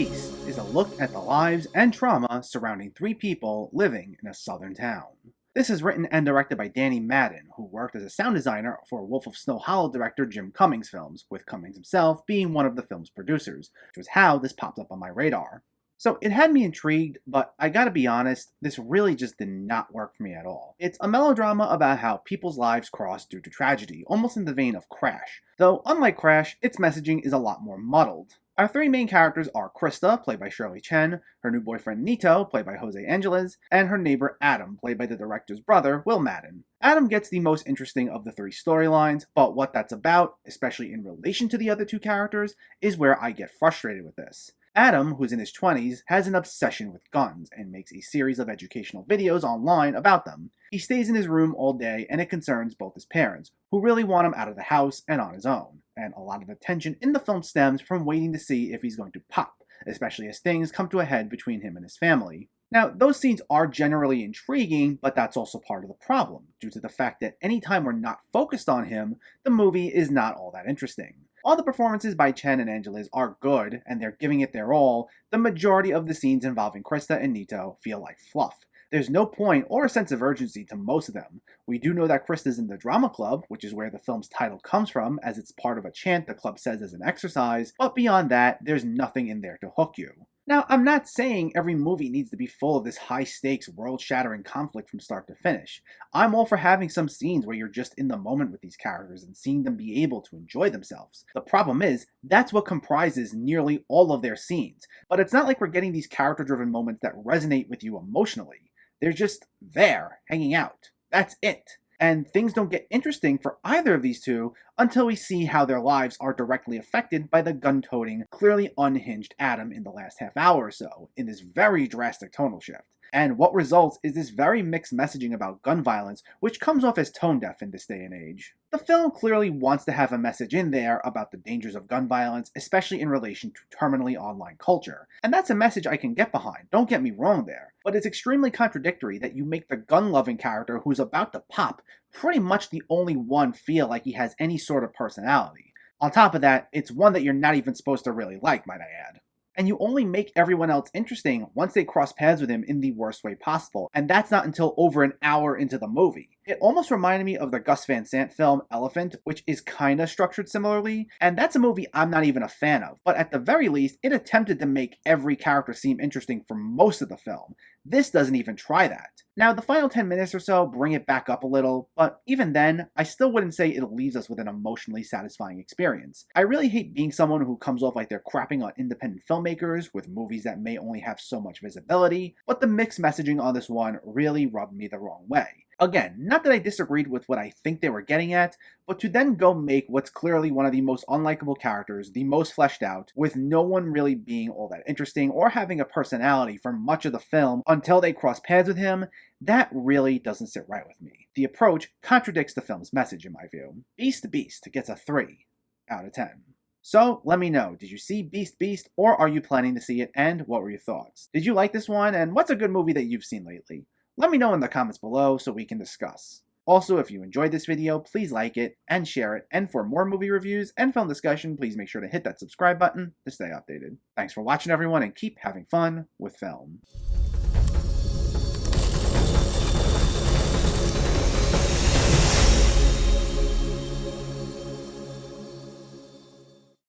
Beast is a look at the lives and trauma surrounding three people living in a southern town. This is written and directed by Danny Madden, who worked as a sound designer for Wolf of Snow Hollow director Jim Cummings films, with Cummings himself being one of the film's producers, which was how this popped up on my radar. So it had me intrigued, but I gotta be honest, this really just did not work for me at all. It's a melodrama about how people's lives cross due to tragedy, almost in the vein of Crash. Though, unlike Crash, its messaging is a lot more muddled. Our three main characters are Krista, played by Shirley Chen, her new boyfriend Nito, played by Jose Angeles, and her neighbor Adam, played by the director's brother, Will Madden. Adam gets the most interesting of the three storylines, but what that's about, especially in relation to the other two characters, is where I get frustrated with this. Adam, who's in his 20s, has an obsession with guns and makes a series of educational videos online about them. He stays in his room all day and it concerns both his parents, who really want him out of the house and on his own. And a lot of the tension in the film stems from waiting to see if he's going to pop, especially as things come to a head between him and his family. Now, those scenes are generally intriguing, but that's also part of the problem, due to the fact that anytime we're not focused on him, the movie is not all that interesting. All the performances by Chen and Angeles are good, and they're giving it their all. The majority of the scenes involving Krista and Nito feel like fluff. There's no point or a sense of urgency to most of them. We do know that Krista's in the drama club, which is where the film's title comes from, as it's part of a chant the club says as an exercise, but beyond that, there's nothing in there to hook you. Now, I'm not saying every movie needs to be full of this high-stakes, world-shattering conflict from start to finish. I'm all for having some scenes where you're just in the moment with these characters and seeing them be able to enjoy themselves. The problem is, that's what comprises nearly all of their scenes, but it's not like we're getting these character-driven moments that resonate with you emotionally. They're just there, hanging out. That's it. And things don't get interesting for either of these two until we see how their lives are directly affected by the gun-toting, clearly unhinged Adam in the last half hour or so, in this very drastic tonal shift. And what results is this very mixed messaging about gun violence, which comes off as tone-deaf in this day and age. The film clearly wants to have a message in there about the dangers of gun violence, especially in relation to terminally online culture. And that's a message I can get behind, don't get me wrong there. But it's extremely contradictory that you make the gun-loving character who's about to pop pretty much the only one feel like he has any sort of personality. On top of that, it's one that you're not even supposed to really like, might I add. And you only make everyone else interesting once they cross paths with him in the worst way possible, and that's not until over an hour into the movie. It almost reminded me of the Gus Van Sant film Elephant, which is kinda structured similarly, and that's a movie I'm not even a fan of, but at the very least, it attempted to make every character seem interesting for most of the film. This doesn't even try that. Now, the final 10 minutes or so bring it back up a little, but even then, I still wouldn't say it leaves us with an emotionally satisfying experience. I really hate being someone who comes off like they're crapping on independent filmmakers with movies that may only have so much visibility, but the mixed messaging on this one really rubbed me the wrong way. Again, not that I disagreed with what I think they were getting at, but to then go make what's clearly one of the most unlikable characters, the most fleshed out, with no one really being all that interesting or having a personality for much of the film until they cross paths with him, that really doesn't sit right with me. The approach contradicts the film's message in my view. Beast gets a 3 out of 10. So, let me know, did you see Beast, or are you planning to see it, and what were your thoughts? Did you like this one, and what's a good movie that you've seen lately? Let me know in the comments below so we can discuss. Also, if you enjoyed this video, please like it and share it, and for more movie reviews and film discussion, please make sure to hit that subscribe button to stay updated. Thanks for watching everyone, and keep having fun with film.